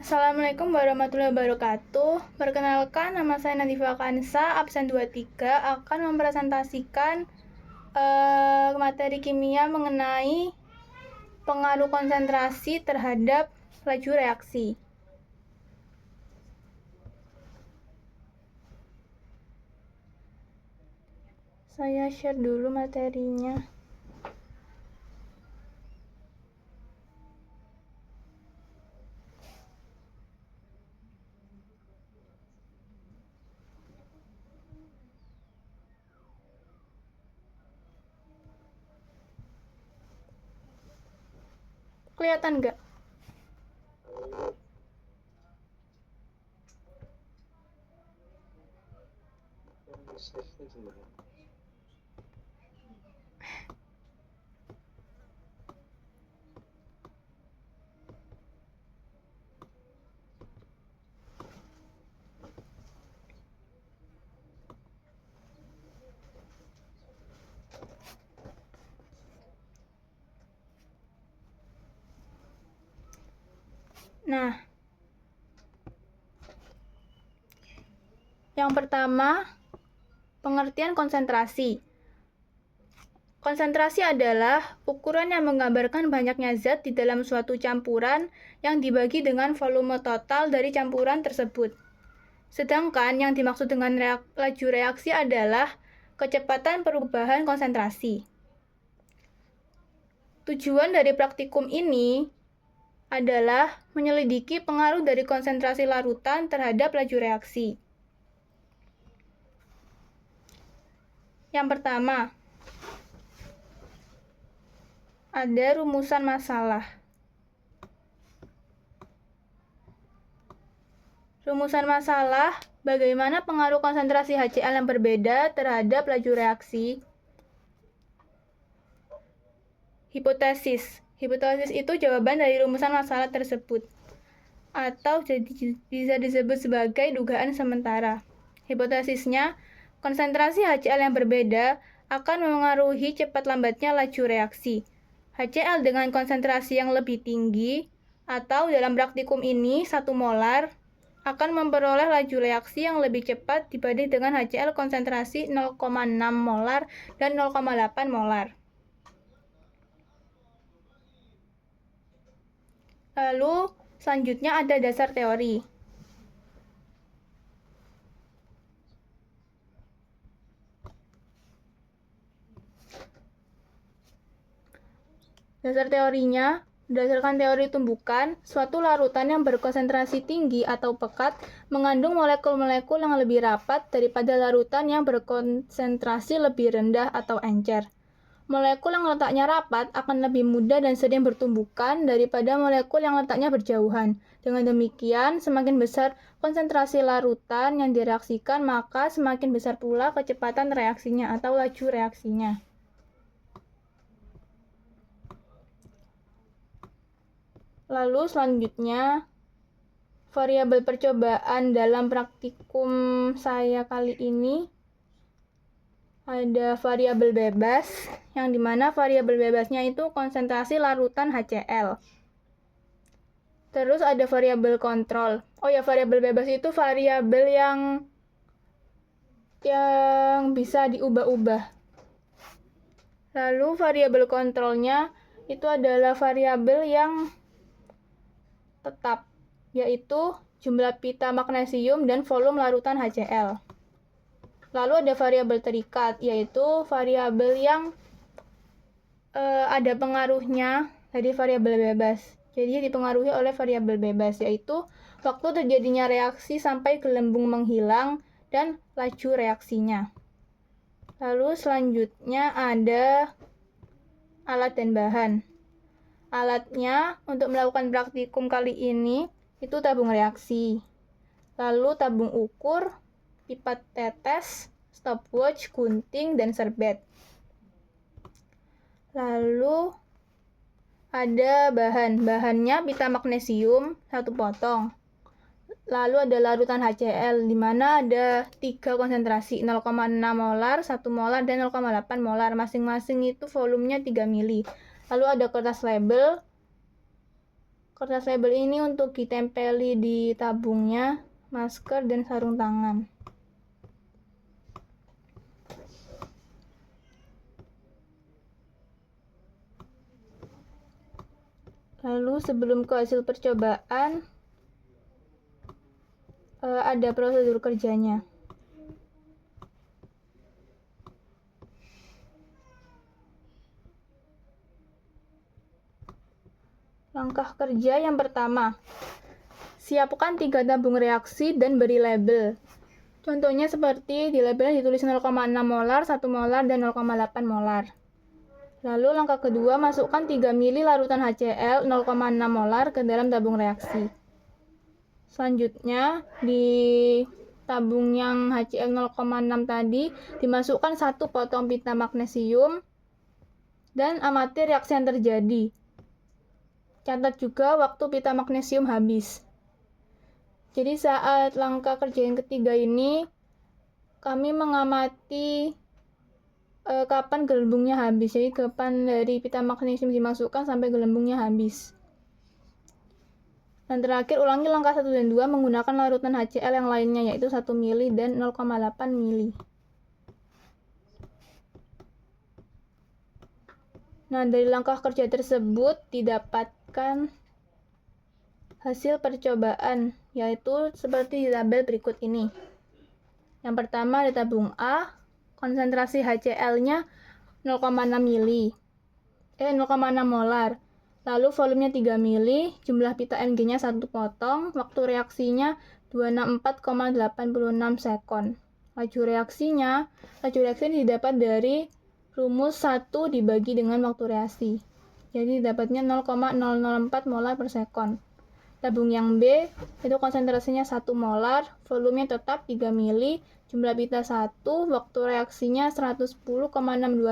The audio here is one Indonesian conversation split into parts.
Assalamualaikum warahmatullahi wabarakatuh. Perkenalkan, nama saya Nadifa Kansa, absen 23, akan mempresentasikan materi kimia mengenai pengaruh konsentrasi terhadap laju reaksi. Saya share dulu materinya. Kelihatan nggak? Nah, yang pertama, pengertian konsentrasi. Konsentrasi adalah ukuran yang menggambarkan banyaknya zat di dalam suatu campuran yang dibagi dengan volume total dari campuran tersebut. Sedangkan yang dimaksud dengan laju reaksi adalah kecepatan perubahan konsentrasi. Tujuan dari praktikum ini adalah menyelidiki pengaruh dari konsentrasi larutan terhadap laju reaksi. Yang pertama, ada rumusan masalah. Rumusan masalah, bagaimana pengaruh konsentrasi HCl yang berbeda terhadap laju reaksi. Hipotesis. Hipotesis itu jawaban dari rumusan masalah tersebut, atau bisa disebut sebagai dugaan sementara. Hipotesisnya, konsentrasi HCl yang berbeda akan memengaruhi cepat lambatnya laju reaksi. HCl dengan konsentrasi yang lebih tinggi, atau dalam praktikum ini 1 molar, akan memperoleh laju reaksi yang lebih cepat dibanding dengan HCl konsentrasi 0,6 molar dan 0,8 molar. Lalu, selanjutnya ada dasar teori. Dasar teorinya, berdasarkan teori tumbukan, suatu larutan yang berkonsentrasi tinggi atau pekat mengandung molekul-molekul yang lebih rapat daripada larutan yang berkonsentrasi lebih rendah atau encer. Molekul yang letaknya rapat akan lebih mudah dan sering bertumbukan daripada molekul yang letaknya berjauhan. Dengan demikian, semakin besar konsentrasi larutan yang direaksikan, maka semakin besar pula kecepatan reaksinya atau laju reaksinya. Lalu selanjutnya, variabel percobaan dalam praktikum saya kali ini ada variabel bebas, yang dimana variabel bebasnya itu konsentrasi larutan HCl. Terus ada variabel kontrol. Oh ya, variabel bebas itu variabel yang bisa diubah-ubah. Lalu variabel kontrolnya itu adalah variabel yang tetap, yaitu jumlah pita magnesium dan volume larutan HCl. Lalu ada variabel terikat, yaitu variabel yang ada pengaruhnya dari variabel bebas. Jadi dipengaruhi oleh variabel bebas, yaitu waktu terjadinya reaksi sampai gelembung menghilang dan laju reaksinya. Lalu selanjutnya ada alat dan bahan. Alatnya untuk melakukan praktikum kali ini itu tabung reaksi, lalu tabung ukur, pipa tetes, stopwatch, gunting, dan serbet. Lalu ada bahannya pita magnesium 1 potong. Lalu ada larutan HCl, di mana ada 3 konsentrasi, 0,6 molar, 1 molar, dan 0,8 molar. Masing-masing itu volumenya 3 mili. Lalu ada kertas label, Kertas label ini untuk ditempeli di tabungnya, masker, dan sarung tangan. Lalu sebelum ke hasil percobaan, ada prosedur kerjanya. Langkah kerja yang pertama, siapkan 3 tabung reaksi dan beri label. Contohnya seperti di labelnya ditulis 0,6 molar, 1 molar, dan 0,8 molar. Lalu langkah kedua, masukkan 3 ml larutan HCl 0,6 molar ke dalam tabung reaksi. Selanjutnya, di tabung yang HCl 0,6 tadi, dimasukkan 1 potong pita magnesium dan amati reaksi yang terjadi. Catat juga waktu pita magnesium habis. Jadi saat langkah kerja yang ketiga ini, kami mengamati kapan gelembungnya habis. Jadi kapan dari pita magnesium dimasukkan sampai gelembungnya habis. Dan terakhir, ulangi langkah 1 dan 2 menggunakan larutan HCl yang lainnya, yaitu 1 ml dan 0,8 ml. Nah, dari langkah kerja tersebut didapatkan hasil percobaan, yaitu seperti di tabel berikut ini. Yang pertama di tabung A, konsentrasi HCl-nya 0,6 molar. Lalu volumenya 3 ml, jumlah pita Mg-nya 1 potong, waktu reaksinya 264,86 sekon. Laju reaksinya didapat dari rumus 1 dibagi dengan waktu reaksi. Jadi dapatnya 0,004 molar per sekon. Tabung yang B, itu konsentrasinya 1 molar, volumenya tetap 3 ml, jumlah pita 1, waktu reaksinya 110,62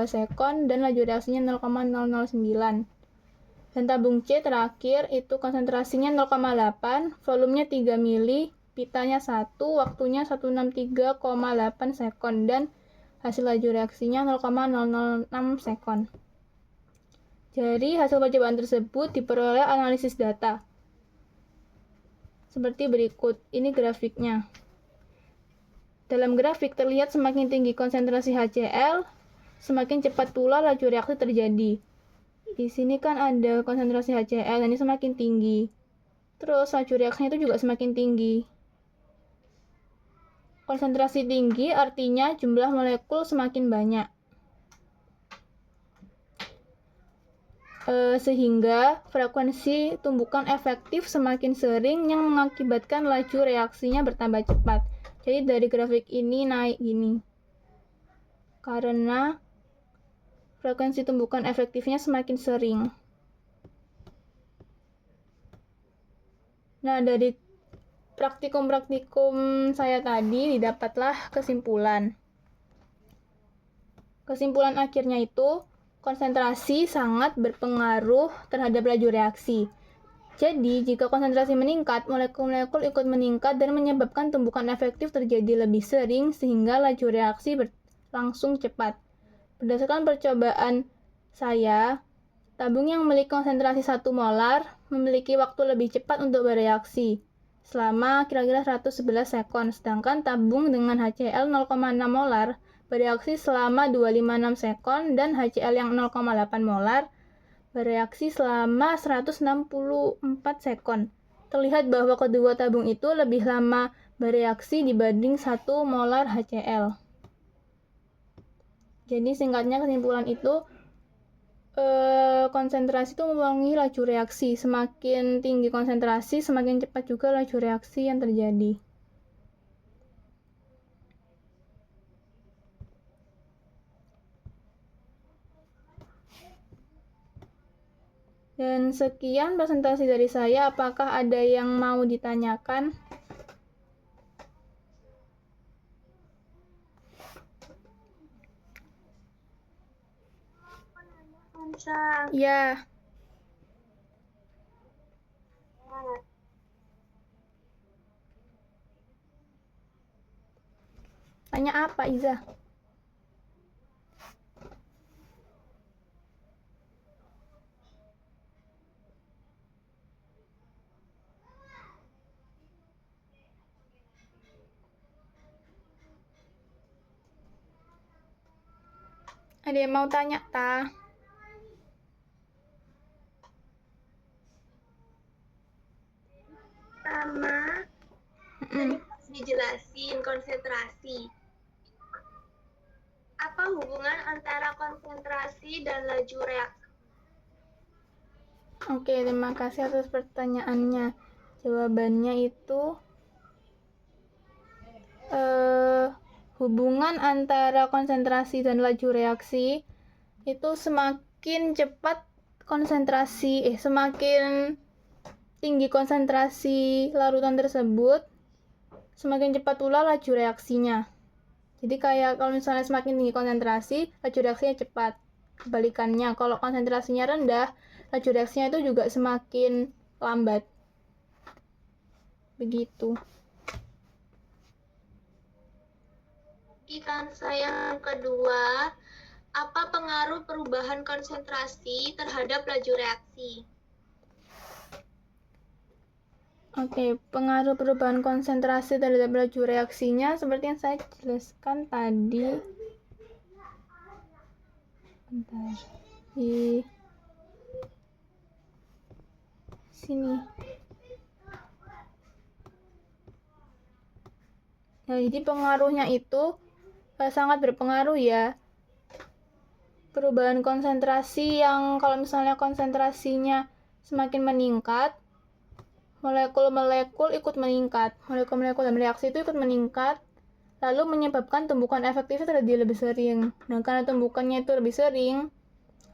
sekon, dan laju reaksinya 0,009. Dan tabung C terakhir, itu konsentrasinya 0,8, volumenya 3 ml, pitanya 1, waktunya 163,8 sekon, dan hasil laju reaksinya 0,006 sekon. Jadi, hasil percobaan tersebut diperoleh analisis data. Seperti berikut, ini grafiknya. Dalam grafik terlihat semakin tinggi konsentrasi HCl, semakin cepat pula laju reaksi terjadi. Di sini kan ada konsentrasi HCl, ini semakin tinggi. Terus laju reaksinya itu juga semakin tinggi. Konsentrasi tinggi artinya jumlah molekul semakin banyak. Sehingga frekuensi tumbukan efektif semakin sering yang mengakibatkan laju reaksinya bertambah cepat. Jadi dari grafik ini naik gini. Karena frekuensi tumbukan efektifnya semakin sering. Nah, dari praktikum-praktikum saya tadi didapatlah kesimpulan. Kesimpulan akhirnya itu, konsentrasi sangat berpengaruh terhadap laju reaksi. Jadi, jika konsentrasi meningkat, molekul-molekul ikut meningkat dan menyebabkan tumbukan efektif terjadi lebih sering sehingga laju reaksi berlangsung cepat. Berdasarkan percobaan saya, tabung yang memiliki konsentrasi 1 molar memiliki waktu lebih cepat untuk bereaksi, selama kira-kira 111 sekon, sedangkan tabung dengan HCl 0,6 molar bereaksi selama 256 sekon dan HCl yang 0,8 molar bereaksi selama 164 sekon. Terlihat bahwa kedua tabung itu lebih lama bereaksi dibanding 1 molar HCl. Jadi singkatnya kesimpulan itu, konsentrasi itu mempengaruhi laju reaksi. Semakin tinggi konsentrasi, semakin cepat juga laju reaksi yang terjadi. Dan sekian presentasi dari saya. Apakah ada yang mau ditanyakan? Ya. Tanya apa, Iza? Ada yang mau tanya, Ta? Sama tadi pas dijelasin konsentrasi. Apa hubungan antara konsentrasi dan laju reaksi? Oke, terima kasih atas pertanyaannya. Jawabannya itu hubungan antara konsentrasi dan laju reaksi itu semakin cepat semakin tinggi konsentrasi larutan tersebut, semakin cepat pula laju reaksinya. Jadi kayak kalau misalnya semakin tinggi konsentrasi, laju reaksinya cepat. Kebalikannya, kalau konsentrasinya rendah, laju reaksinya itu juga semakin lambat. Begitu. Ikan saya yang kedua, apa pengaruh perubahan konsentrasi terhadap laju reaksi? Oke, pengaruh perubahan konsentrasi terhadap laju reaksinya seperti yang saya jelaskan tadi. Bentar. Di sini. Nah, jadi pengaruhnya itu sangat berpengaruh ya. Perubahan konsentrasi yang kalau misalnya konsentrasinya semakin meningkat, molekul-molekul ikut meningkat. Molekul-molekul dalam reaksi itu ikut meningkat, lalu menyebabkan tumbukan efektifnya terjadi lebih sering. Nah, karena tumbukannya itu lebih sering,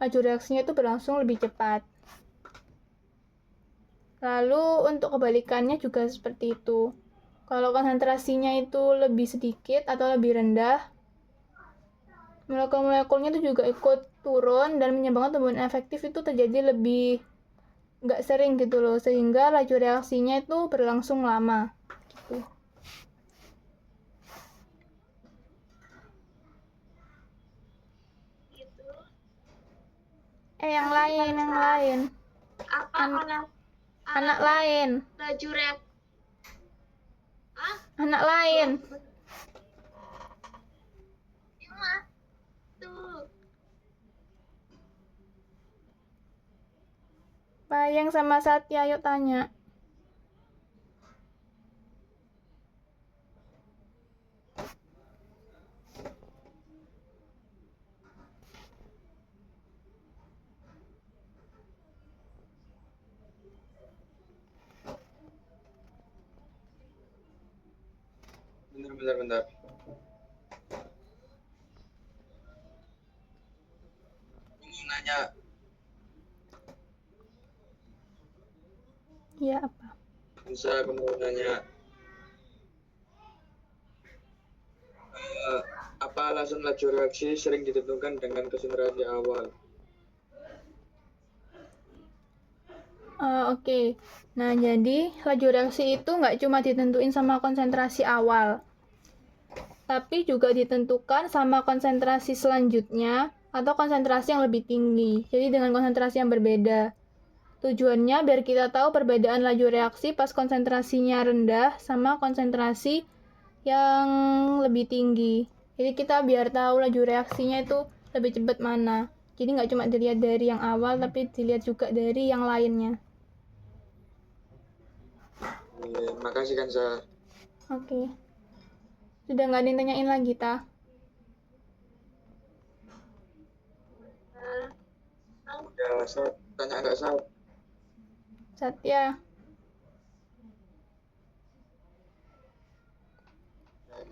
laju reaksinya itu berlangsung lebih cepat. Lalu untuk kebalikannya juga seperti itu. Kalau konsentrasinya itu lebih sedikit atau lebih rendah, molekul-molekulnya itu juga ikut turun dan menyebabkan tumbuhan efektif itu terjadi lebih nggak sering gitu loh, sehingga laju reaksinya itu berlangsung lama gitu. Gitu. Yang lain. Apa anak lain. Laju reaksi. Anak lain. Tuh. Bayang sama Satya, yuk tanya. Bentar. Ini nanya. Iya, apa? Bisa aku mau nanya. Apa alasan laju reaksi sering ditentukan dengan konsentrasi awal? Oke. Nah, jadi laju reaksi itu nggak cuma ditentuin sama konsentrasi awal, tapi juga ditentukan sama konsentrasi selanjutnya atau konsentrasi yang lebih tinggi. Jadi dengan konsentrasi yang berbeda. Tujuannya biar kita tahu perbedaan laju reaksi pas konsentrasinya rendah sama konsentrasi yang lebih tinggi. Jadi kita biar tahu laju reaksinya itu lebih cepat mana. Jadi nggak cuma dilihat dari yang awal, tapi dilihat juga dari yang lainnya. Makasih kan, Sa. Oke. Sudah nggak ada yang tanyain lagi, Ta? Udah, Sa. Tanya nggak, Sa? Satya.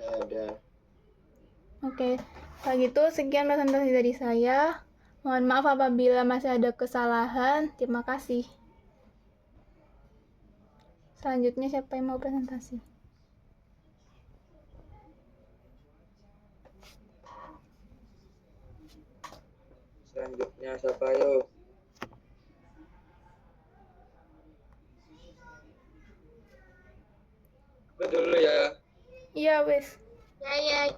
Ada. Oke. Kalau gitu, sekian presentasi dari saya. Mohon maaf apabila masih ada kesalahan. Terima kasih. Selanjutnya siapa yang mau presentasi? Selanjutnya siapa, yuk? Dulu ya. Iya, wes. Ya.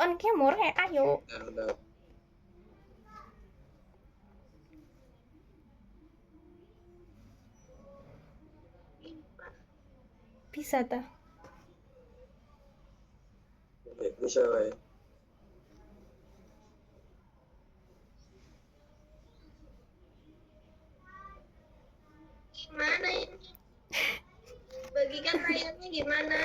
On camera, ayo. Bentar. Bisa, Ta? Bisa, Wei. gimana?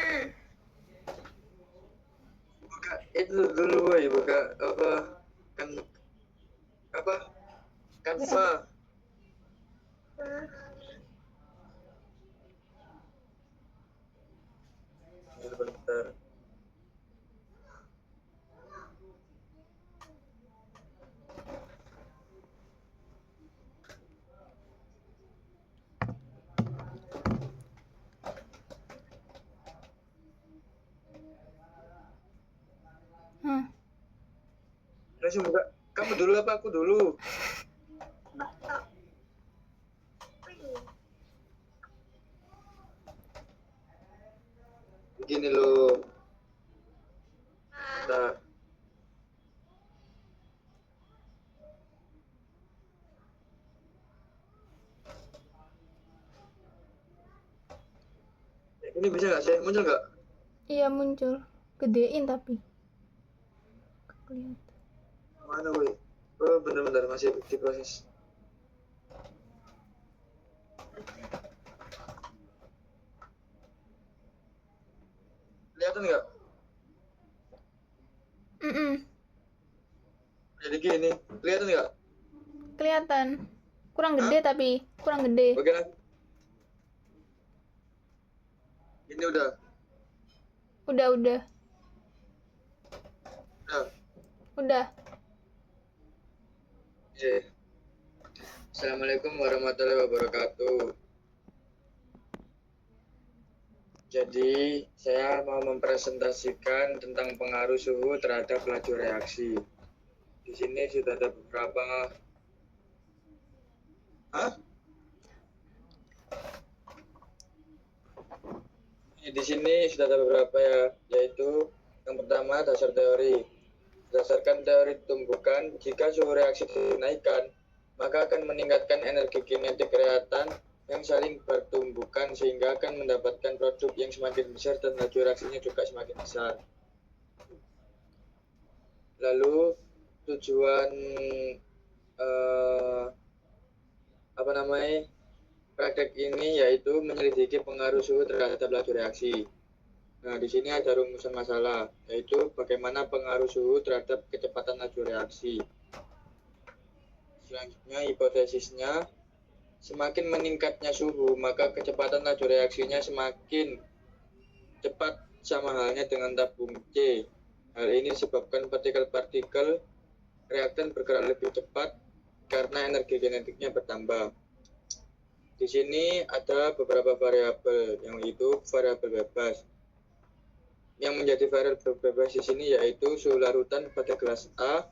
Buka itu dulu woy, buka apa kan apa Canva. Hah? Sebentar. Hah. Langsung buka. Kamu dulu apa aku dulu? Bapak. Begini loh. Ah, Nah, ini bisa nggak sih? Muncul nggak? Iya muncul. Gedein tapi. Kelihatan. Mana woy? Oh bener-bener masih diproses. Kelihatan nggak? Jadi gini, kelihatan nggak? Kelihatan. Kurang gede tapi. Kurang gede. Oke lah. Ini udah. Udah. Udah. Udah. Oke. Assalamualaikum warahmatullahi wabarakatuh. Jadi, saya mau mempresentasikan tentang pengaruh suhu terhadap laju reaksi. Di sini sudah ada beberapa. Hah? Di sini sudah ada beberapa ya, yaitu yang pertama dasar teori. Berdasarkan teori tumbukan, jika suhu reaksi dinaikkan, maka akan meningkatkan energi kinetik reaktan yang saling bertumbukan sehingga akan mendapatkan produk yang semakin besar dan laju reaksinya juga semakin besar. Lalu tujuan praktek ini yaitu menyelidiki pengaruh suhu terhadap laju reaksi. Nah, di sini ada rumusan masalah, yaitu bagaimana pengaruh suhu terhadap kecepatan laju reaksi. Selanjutnya, hipotesisnya, semakin meningkatnya suhu, maka kecepatan laju reaksinya semakin cepat sama halnya dengan tabung C. Hal ini disebabkan partikel-partikel reaktan bergerak lebih cepat karena energi kinetiknya bertambah. Di sini ada beberapa variabel, yang itu variabel bebas. Yang menjadi variabel bebas di sini yaitu suhu larutan pada gelas A,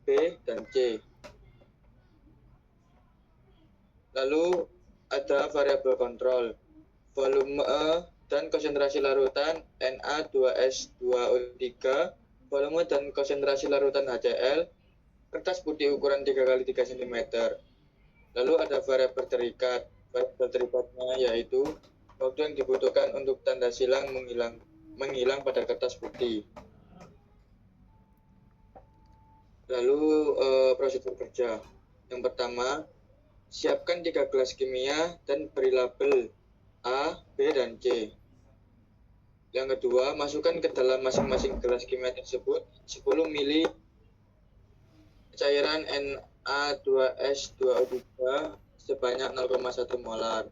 B, dan C. Lalu ada variabel kontrol, volume dan konsentrasi larutan Na2S2O3, volume dan konsentrasi larutan HCl, kertas putih ukuran 3x3 cm. Lalu ada variabel terikat. Variabel terikatnya yaitu waktu yang dibutuhkan untuk tanda silang menghilang pada kertas putih. Lalu prosedur kerja. Yang pertama, siapkan 3 gelas kimia dan beri label A, B, dan C. Yang kedua, masukkan ke dalam masing-masing gelas kimia tersebut 10 ml cairan Na2S2O3 sebanyak 0,1 molar.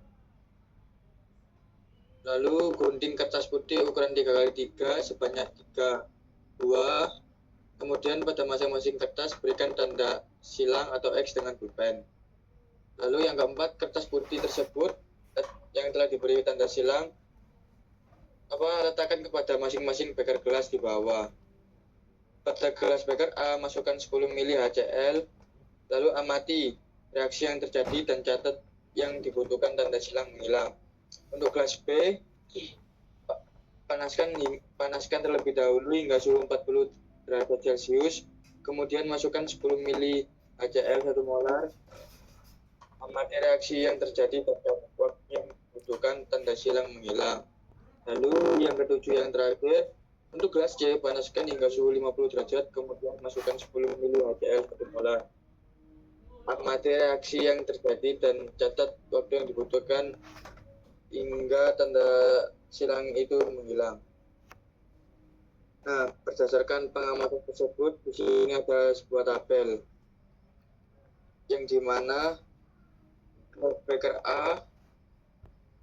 Lalu gunting kertas putih ukuran 3x3 sebanyak 3 buah. Kemudian pada masing-masing kertas berikan tanda silang atau X dengan pulpen. Lalu yang keempat, kertas putih tersebut yang telah diberi tanda silang letakkan kepada masing-masing beker gelas di bawah. Pada gelas beker A masukkan 10 ml HCl, lalu amati reaksi yang terjadi dan catat yang dibutuhkan tanda silang menghilang. Untuk gelas B, panaskan terlebih dahulu hingga suhu 40 derajat Celcius, kemudian masukkan 10 ml HCl 1 molar. Amati reaksi yang terjadi dan catat waktu yang dibutuhkan tanda silang menghilang. Lalu yang ketujuh yang terakhir, untuk gelas C panaskan hingga suhu 50 derajat, kemudian masukkan 10 ml HCl 1 molar. Amati reaksi yang terjadi dan catat waktu yang dibutuhkan hingga tanda silang itu menghilang. Nah, berdasarkan pengamatan tersebut, di sini ada sebuah tabel yang dimana beker A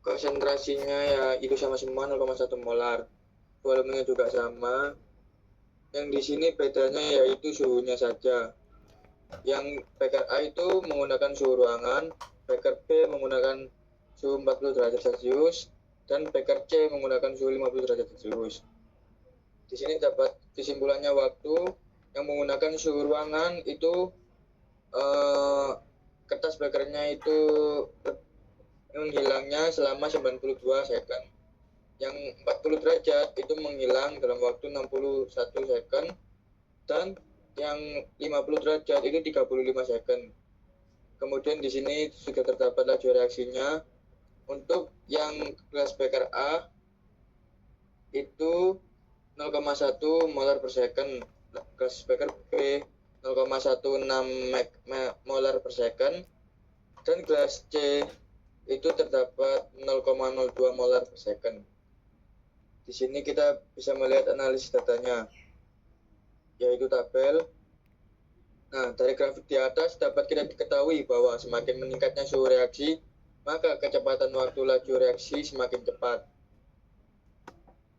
konsentrasinya ya itu sama semua 0,1 molar, volumenya juga sama. Yang di sini bedanya yaitu suhunya saja. Yang beker A itu menggunakan suhu ruangan, beker B menggunakan suhu 40 derajat Celcius, dan beker C menggunakan suhu 50 derajat Celcius. Di sini dapat kesimpulannya waktu yang menggunakan suhu ruangan itu kertas bekernya itu menghilangnya selama 92 second. Yang 40 derajat itu menghilang dalam waktu 61 second, dan yang 50 derajat itu 35 second. Kemudian di sini sudah terdapat laju reaksinya. Untuk yang gelas beker A itu 0,1 molar per second, gelas beker B 0,16 molar per second, dan gelas C itu terdapat 0,02 molar per second. Di sini kita bisa melihat analisis datanya, yaitu tabel. Nah, dari grafik di atas dapat kita diketahui bahwa semakin meningkatnya suhu reaksi, maka kecepatan waktu laju reaksi semakin cepat.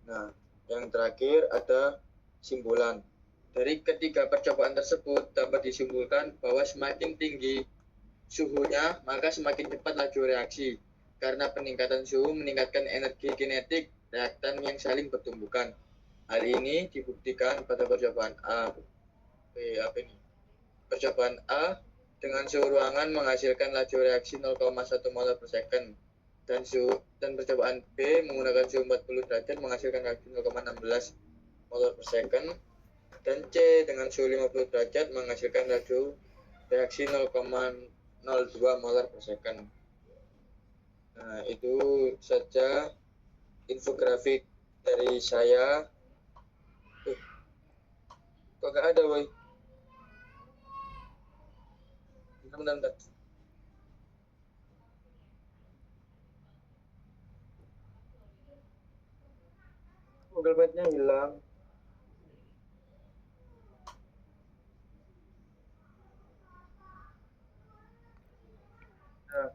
Nah, yang terakhir ada simpulan. Dari ketiga percobaan tersebut dapat disimpulkan bahwa semakin tinggi suhunya, maka semakin cepat laju reaksi. Karena peningkatan suhu meningkatkan energi kinetik reaktan yang saling bertumbukan. Hal ini dibuktikan pada percobaan A. Percobaan A dengan suhu ruangan menghasilkan laju reaksi 0,1 molar per second. Dan percobaan B menggunakan suhu 40 derajat menghasilkan reaksi 0,16 molar per second, dan C dengan suhu 50 derajat menghasilkan laju reaksi 0,02 molar per second. Nah, itu saja infografik dari saya. Kok gak ada, woy? Bentar. Google Meet-nya hilang. Nah,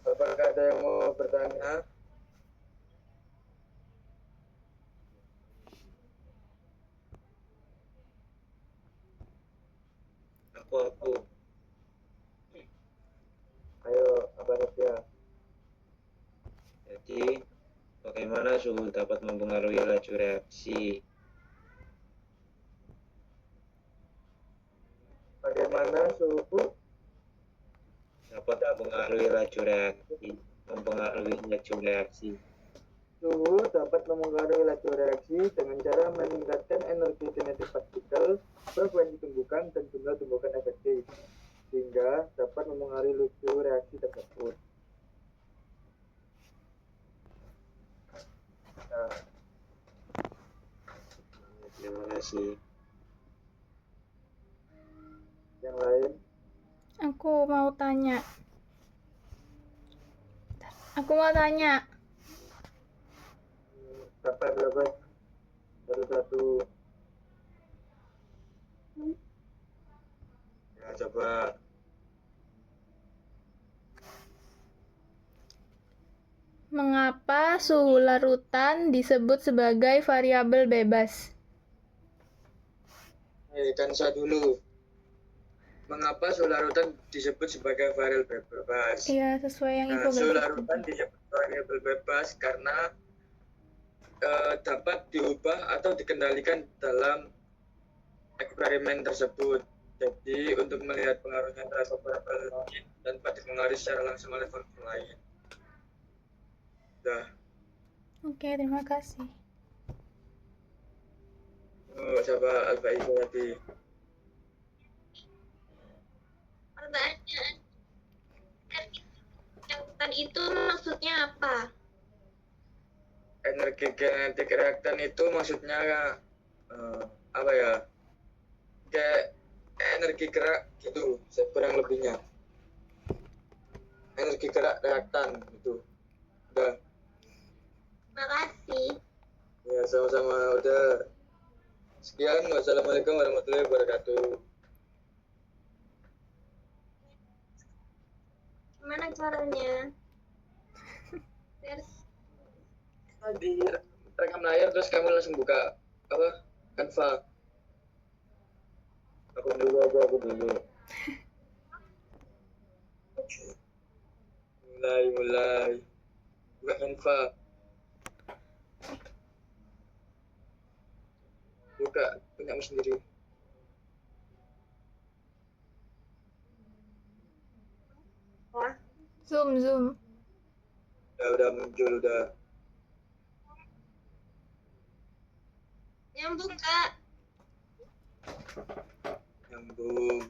apakah ada yang mau bertanya? Aku. Ayo, apa saja? Jadi, bagaimana suhu dapat mempengaruhi laju reaksi? Bagaimana suhu Dapat mempengaruhi laju reaksi. Suhu dapat mempengaruhi laju reaksi dengan cara meningkatkan energi kinetik partikel, frekuensi tumbukan, dan jumlah tumbukan efektif, sehingga dapat mempengaruhi laju reaksi tersebut. Nah, Terima kasih. yang lain? Aku mau tanya. Dapat berapa? Satu-satu. Ya, coba. Mengapa suhu larutan disebut sebagai variabel bebas? Kan saya dulu. Mengapa suhu larutan disebut sebagai variabel bebas? Iya, sesuai yang Nah, infografis suhu tadi. larutan disebut variabel bebas karena dapat diubah atau dikendalikan dalam eksperimen tersebut. Jadi untuk melihat pengaruhnya terhadap variabel lain dan dapat dipengaruhi secara langsung oleh faktor lain. Nah, Oke, terima kasih. coba Alfa itu tadi. Pertanyaan yang tadi itu maksudnya apa? Energi kinetik reaktan itu maksudnya apa ya? Kayak energi gerak gitu, kurang lebihnya. Energi gerak reaktan gitu. Udah. Makasih. Ya, sama-sama. Udah. Sekian. Wassalamualaikum warahmatullahi wabarakatuh. Gimana caranya? Vers- Tadi rekam layar terus kamu langsung buka apa? Canva. Aku dulu. Mulai. Buka Canva. Buka punyamu sendiri. Wah, Zoom. Udah muncul udah. nyambung Kak. Nyambung.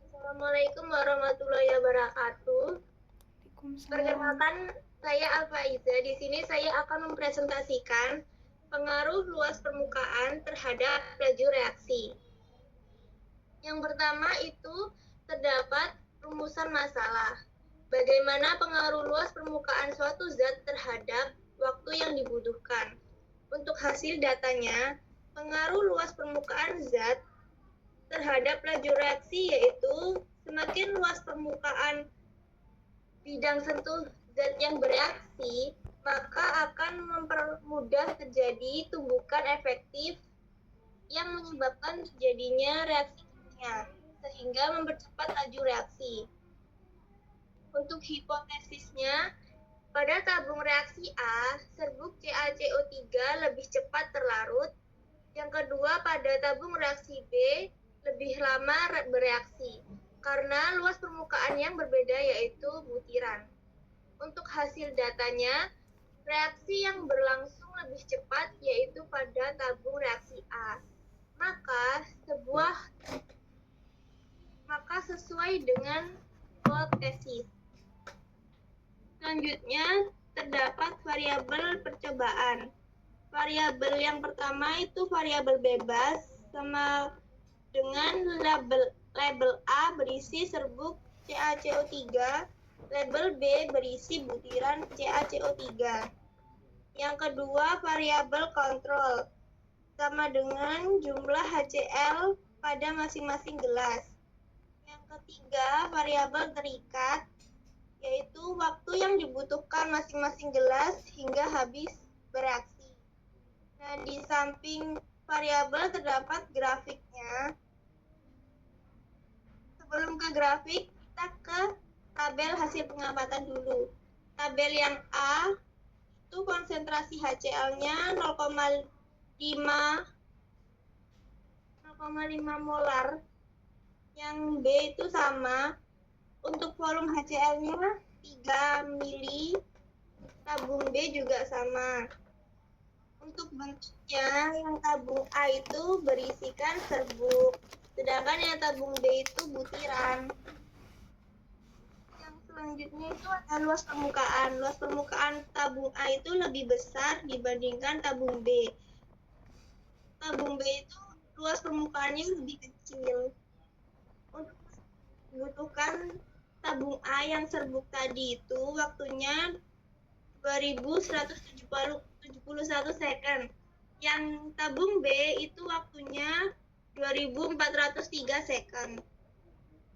Assalamualaikum warahmatullahi wabarakatuh. Waalaikumsalam. Perkenalkan, saya Alfaiza. Di sini saya akan mempresentasikan pengaruh luas permukaan terhadap laju reaksi. Yang pertama itu terdapat rumusan masalah. Bagaimana pengaruh luas permukaan suatu zat terhadap waktu yang dibutuhkan. Untuk hasil datanya, pengaruh luas permukaan zat terhadap laju reaksi yaitu semakin luas permukaan bidang sentuh zat yang bereaksi, maka akan mempermudah terjadi tumbukan efektif yang menyebabkan terjadinya reaksi kimia, sehingga mempercepat laju reaksi. Untuk hipotesisnya, pada tabung reaksi A, serbuk CaCO3 lebih cepat terlarut. Yang kedua, pada tabung reaksi B, lebih lama bereaksi, karena luas permukaan yang berbeda yaitu butiran. Untuk hasil datanya, reaksi yang berlangsung lebih cepat yaitu pada tabung reaksi A. Maka sesuai dengan hipotesis. Selanjutnya, terdapat variabel percobaan. Variabel yang pertama itu variabel bebas, sama dengan label A berisi serbuk CaCO3, label B berisi butiran CaCO3. Yang kedua, variabel kontrol, sama dengan jumlah HCl pada masing-masing gelas. Yang ketiga, variabel terikat, yaitu waktu yang dibutuhkan masing-masing gelas hingga habis bereaksi. Nah, di samping variabel terdapat grafiknya. Sebelum ke grafik, kita ke tabel hasil pengamatan dulu. Tabel yang A itu konsentrasi HCl-nya 0,5 molar. Yang B itu sama. Untuk volume HCl-nya 3 mili, tabung B juga sama. Untuk bentuknya, yang tabung A itu berisikan serbuk, sedangkan yang tabung B itu butiran. Yang selanjutnya itu ada luas permukaan. Luas permukaan tabung A itu lebih besar dibandingkan tabung B. Tabung B itu luas permukaannya lebih kecil. Untuk dibutuhkan tabung A yang serbuk tadi itu waktunya 2171 second. Yang tabung B itu waktunya 2403 second.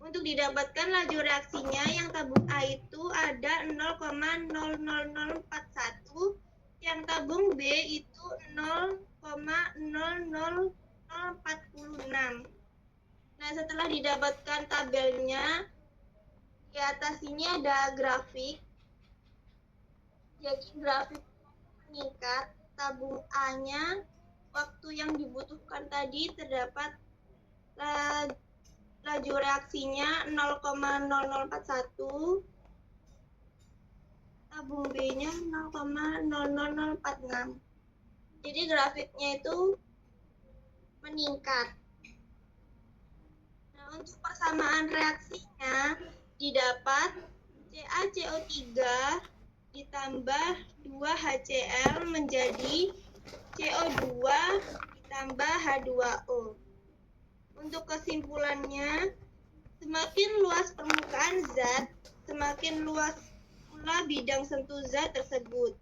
Untuk didapatkan laju reaksinya, yang tabung A itu ada 0,00041, yang tabung B itu 0,00046. Nah, setelah didapatkan tabelnya, di atas ini ada grafik. Jadi grafik meningkat, tabung A-nya waktu yang dibutuhkan tadi terdapat laju reaksinya 0,0041, tabung B-nya 0,00046. Jadi grafiknya itu meningkat. Nah, untuk persamaan reaksinya didapat CaCO3 ditambah 2HCl menjadi CO2 ditambah H2O. Untuk kesimpulannya, semakin luas permukaan zat, semakin luas pula bidang sentuh zat tersebut.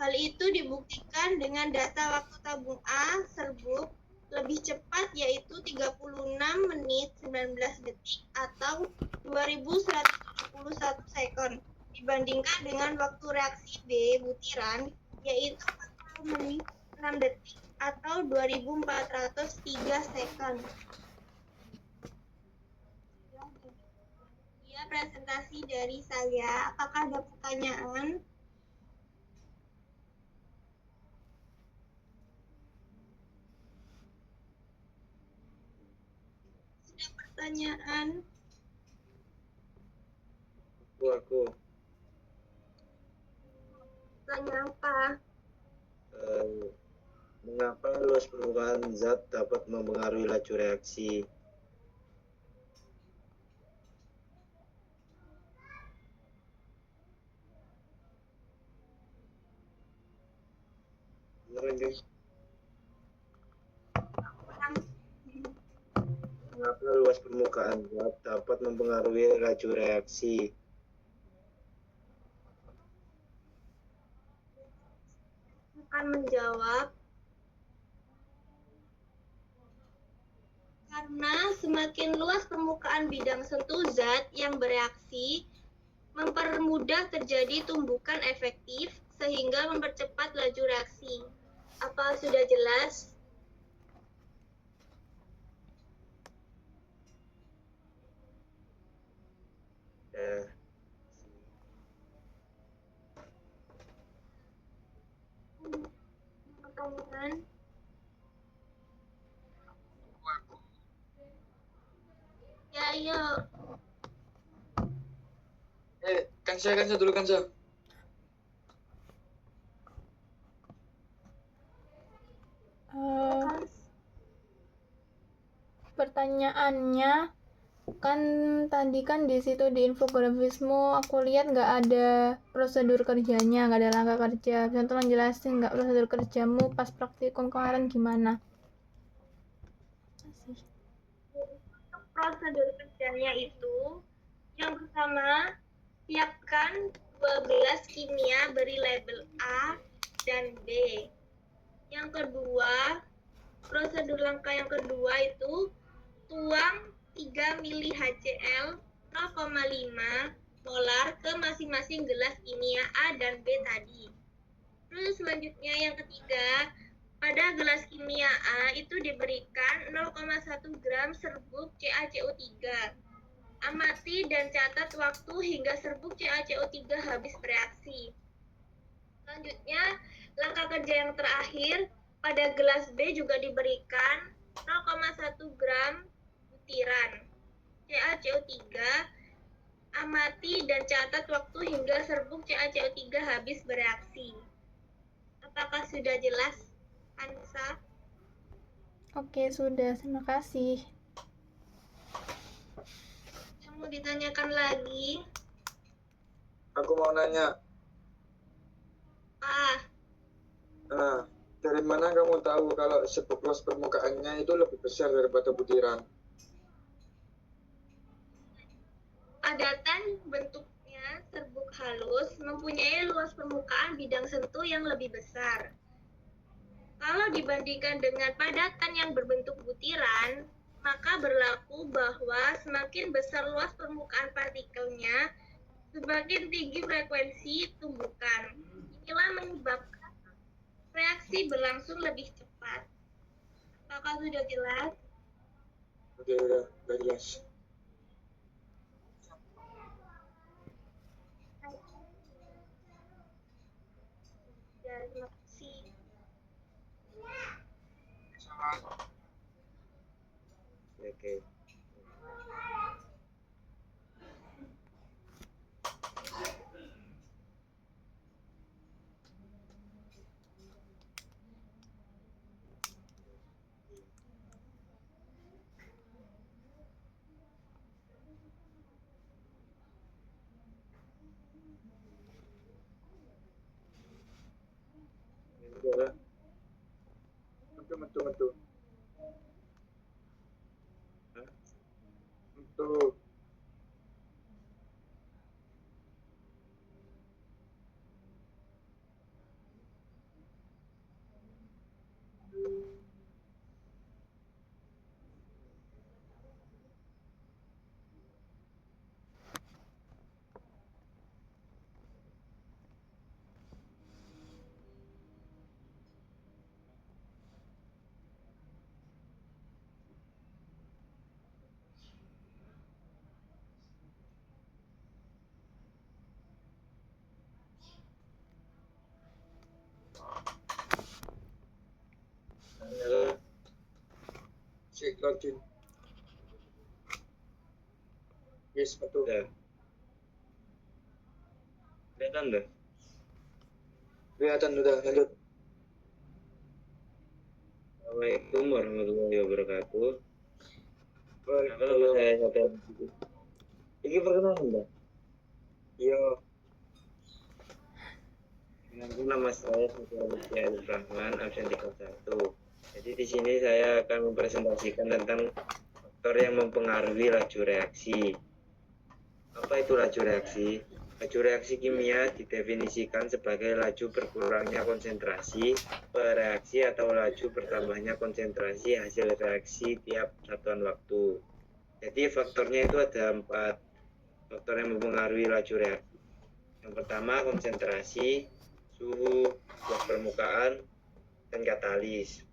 Hal itu dibuktikan dengan data waktu tabung A serbuk lebih cepat, yaitu 36 menit 19 detik atau 2171 sekon, dibandingkan dengan waktu reaksi B butiran, yaitu 40 menit 6 detik atau 2403 sekon. Ya, presentasi dari saya. Apakah ada pertanyaan? Ada pertanyaan? Aku. Tanya apa? Mengapa luas permukaan zat dapat mempengaruhi laju reaksi? Mengapa luas permukaan zat dapat mempengaruhi laju reaksi? Akan menjawab, karena semakin luas permukaan bidang sentuh zat yang bereaksi, mempermudah terjadi tumbukan efektif sehingga mempercepat laju reaksi. Apa sudah jelas? Pertanyaan? Ya, yuk. Kansa dulu Kansa. Pertanyaannya kan tadi kan di situ di infografismu aku lihat nggak ada prosedur kerjanya, nggak ada langkah kerja. Bisa tolong jelasin nggak prosedur kerjamu pas praktikum kemarin gimana? Prosedur kerjanya itu yang pertama, siapkan 12 kimia beri label A dan B. Yang kedua, prosedur langkah yang kedua itu tuang 3 mili HCl 0,5 molar ke masing-masing gelas kimia A dan B tadi. Terus selanjutnya yang ketiga, pada gelas kimia A itu diberikan 0,1 gram serbuk CaCO3. Amati dan catat waktu hingga serbuk CaCO3 habis bereaksi. Selanjutnya, langkah kerja yang terakhir, pada gelas B juga diberikan 0,1 gram butiran CaCO3. Amati dan catat waktu hingga serbuk CaCO3 habis bereaksi. Apakah sudah jelas, Ansa? Oke, sudah. Terima kasih. Yang mau ditanyakan lagi? Aku mau nanya. Dari mana kamu tahu kalau serbuk luas permukaannya itu lebih besar daripada butiran? Padatan bentuknya serbuk halus mempunyai luas permukaan bidang sentuh yang lebih besar. Kalau dibandingkan dengan padatan yang berbentuk butiran, maka berlaku bahwa semakin besar luas permukaan partikelnya, semakin tinggi frekuensi tumbukan. Inilah menyebabkan reaksi berlangsung lebih cepat. Apakah sudah jelas? Udah jelas. Ya, terima kasih. Oke. Betul. 1. Halo. Cek login. Yes, betul. Udah. Kelihatan udah? Kelihatan udah, lanjut. Assalamualaikum warahmatullahi wabarakatuh. Kenapa nama Halo. saya Sate? Ini perkenalan enggak? Iya. Nama saya Sate Rahman, absen 31. Jadi di sini saya akan mempresentasikan tentang faktor yang mempengaruhi laju reaksi. Apa itu laju reaksi? Laju reaksi kimia didefinisikan sebagai laju berkurangnya konsentrasi reaksi atau laju bertambahnya konsentrasi hasil reaksi tiap satuan waktu. Jadi faktornya itu ada 4 faktor yang mempengaruhi laju reaksi. Yang pertama konsentrasi, suhu, luas permukaan, dan katalis.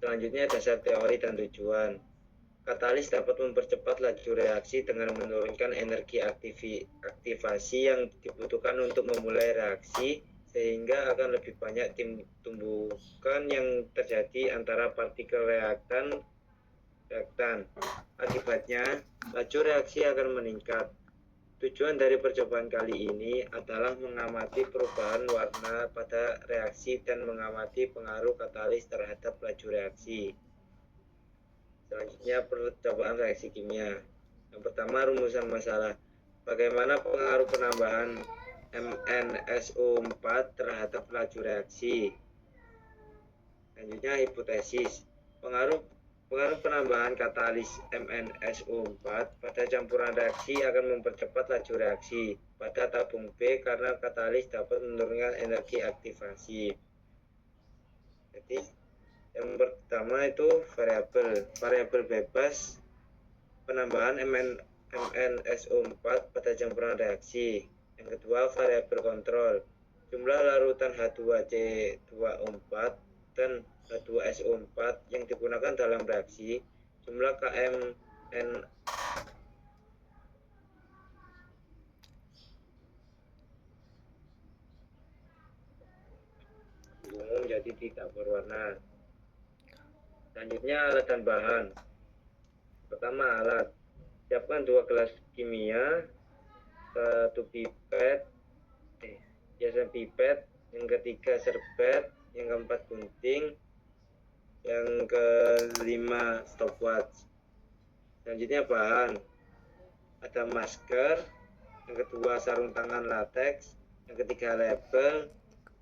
Selanjutnya dasar teori dan tujuan. Katalis dapat mempercepat laju reaksi dengan menurunkan energi aktivasi yang dibutuhkan untuk memulai reaksi, sehingga akan lebih banyak tumbukan yang terjadi antara partikel reaktan. Akibatnya, laju reaksi akan meningkat. Tujuan dari percobaan kali ini adalah mengamati perubahan warna pada reaksi dan mengamati pengaruh katalis terhadap laju reaksi. Selanjutnya percobaan reaksi kimia. Yang pertama rumusan masalah. Bagaimana pengaruh penambahan MnSO4 terhadap laju reaksi? Selanjutnya hipotesis. Pengaruh penambahan katalis MnSO4 pada campuran reaksi akan mempercepat laju reaksi pada tabung B karena katalis dapat menurunkan energi aktivasi. Jadi yang pertama itu variabel bebas penambahan MnSO4 pada campuran reaksi. Yang kedua variabel kontrol jumlah larutan H2C2O4 dan H2SO4 yang digunakan dalam reaksi, jumlah KMN umum jadi tidak berwarna. Selanjutnya alat dan bahan. Pertama alat, siapkan 2 gelas kimia, 1 pipet, hiasan pipet, yang ketiga serbet, yang keempat gunting, yang kelima stopwatch. Selanjutnya bahan, ada masker, yang kedua sarung tangan latex, yang ketiga label,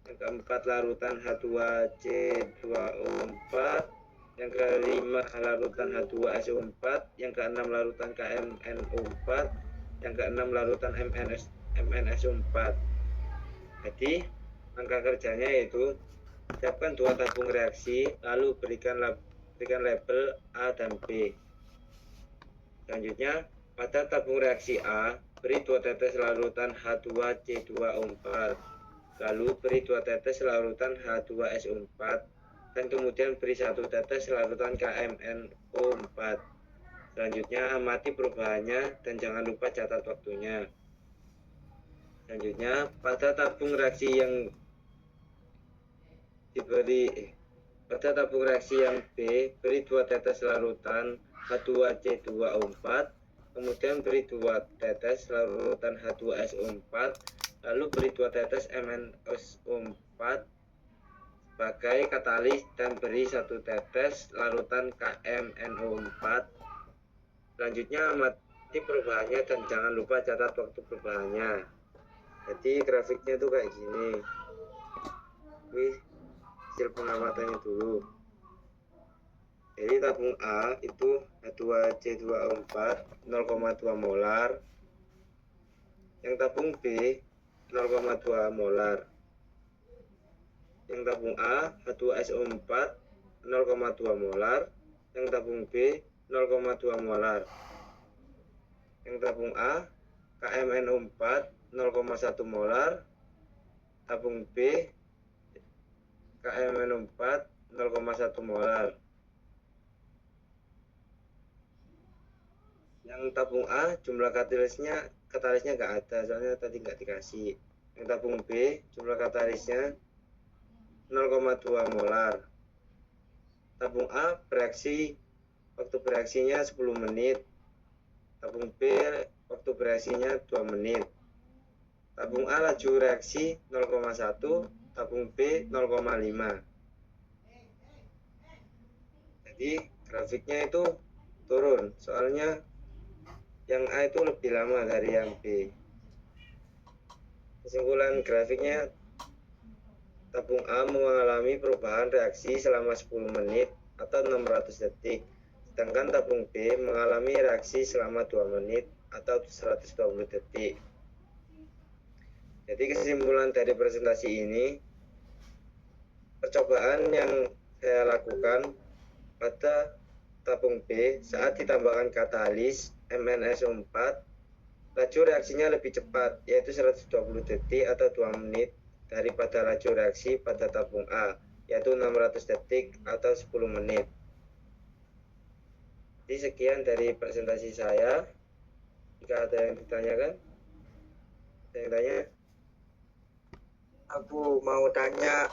yang keempat larutan H2C2O4, yang kelima larutan H2SO4, yang keenam larutan KMNO4, yang keenam larutan MnSO4. Jadi langkah kerjanya yaitu siapkan 2 tabung reaksi, lalu berikan label A dan B. Selanjutnya pada tabung reaksi A beri 2 tetes larutan H2C2O4, lalu beri 2 tetes larutan H2SO4, dan kemudian beri 1 tetes larutan KMNO4. Selanjutnya amati perubahannya dan jangan lupa catat waktunya. Selanjutnya pada tabung reaksi yang B beri 2 tetes larutan H2C2O4, kemudian beri 2 tetes larutan H2SO4, lalu beri 2 tetes MnSO4 sebagai katalis dan beri 1 tetes larutan KMNO4. Selanjutnya amati perubahannya dan jangan lupa catat waktu perubahannya. Jadi grafiknya itu kayak gini. Wih, hasil pengamatannya dulu. Jadi tabung A itu H2C2O4 0,2 molar. Yang tabung B 0,2 molar. Yang tabung A H2SO4 0,2 molar. Yang tabung B 0,2 molar. Yang tabung A KMNO4 0,1 molar. Tabung B KMNO4 0,1 molar. Yang tabung A jumlah katalisnya nggak ada, soalnya tadi nggak dikasih. Yang tabung B jumlah katalisnya 0,2 molar. Tabung A bereaksi, waktu bereaksinya 10 menit. Tabung B waktu bereaksinya 2 menit. Tabung A laju reaksi 0,1, tabung B 0,5. Jadi grafiknya itu turun, soalnya yang A itu lebih lama dari yang B. Kesimpulan grafiknya, tabung A mengalami perubahan reaksi selama 10 menit atau 600 detik, sedangkan tabung B mengalami reaksi selama 2 menit atau 120 detik. Jadi kesimpulan dari presentasi ini, percobaan yang saya lakukan pada tabung B saat ditambahkan katalis MnSO4, laju reaksinya lebih cepat, yaitu 120 detik atau 2 menit daripada laju reaksi pada tabung A, yaitu 600 detik atau 10 menit. Jadi sekian dari presentasi saya. Jika ada yang ditanyakan, ada yang tanya? Aku mau tanya.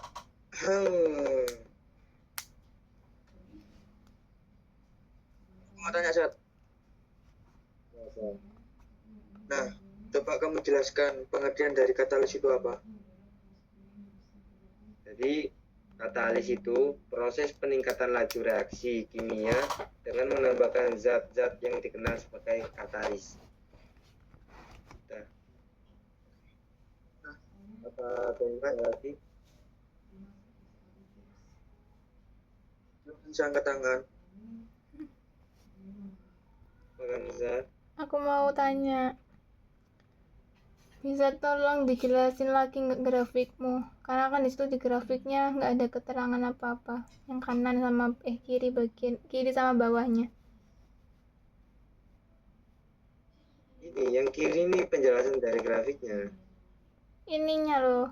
Mau tanya, Sat. Nah, coba kamu jelaskan pengertian dari katalis itu apa? Jadi katalis itu proses peningkatan laju reaksi kimia dengan menambahkan zat-zat yang dikenal sebagai katalis. Apa ada lagi? Bisa angkat tangan. Bisa. Aku mau tanya, bisa tolong dijelasin lagi nggak grafikmu? Karena kan di situ di grafiknya nggak ada keterangan apa-apa. Yang kanan sama kiri bagian kiri sama bawahnya. Ini yang kiri ini penjelasan dari grafiknya. Ininya loh,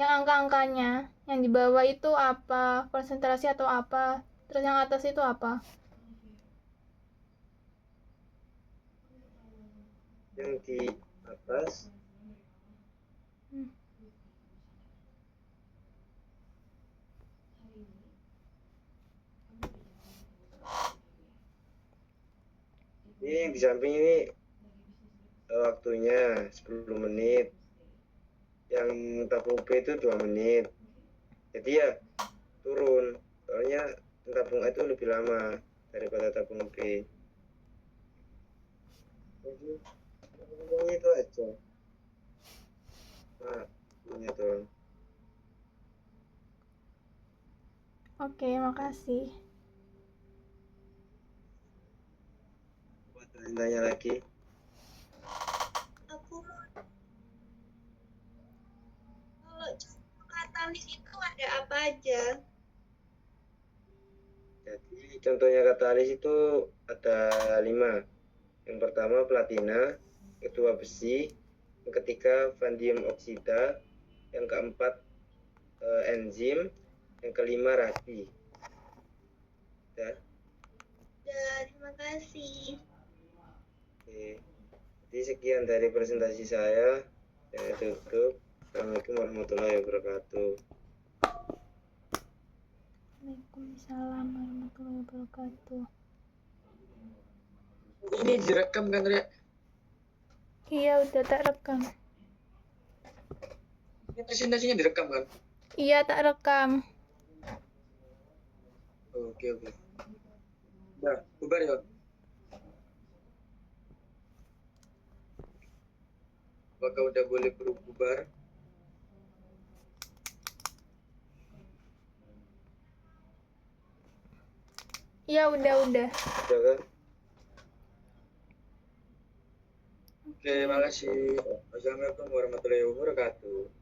yang angka-angkanya. Yang di bawah itu apa? Konsentrasi atau apa? Terus yang atas itu apa? Yang di atas ini, yang di samping ini waktunya 10 menit, yang tabung B itu 2 menit, jadi ya turun, soalnya tabung A itu lebih lama daripada tabung B. Jadi itu aja. Nah, ini turun. Oke, makasih. Ada yang tanya lagi? Aku kalau katalis itu ada apa aja? Jadi contohnya katalis itu ada 5. Yang pertama platina, kedua besi, yang ketiga vanadium oksida, yang keempat enzim, yang kelima radi. Ya. Terima kasih. Oke. Jadi sekian dari presentasi saya. Saya tutup. Assalamualaikum warahmatullahi wabarakatuh. Waalaikumsalam warahmatullahi wabarakatuh. Ini direkam kan, Ria? Iya, udah tak rekam. Ini presentasinya direkam kan? Iya, tak rekam. Oke. Nah, bubar ya. Apakah udah boleh bubar? Iya, udah. Udah kan? Oke, makasih. Wassalamualaikum warahmatullahi wabarakatuh.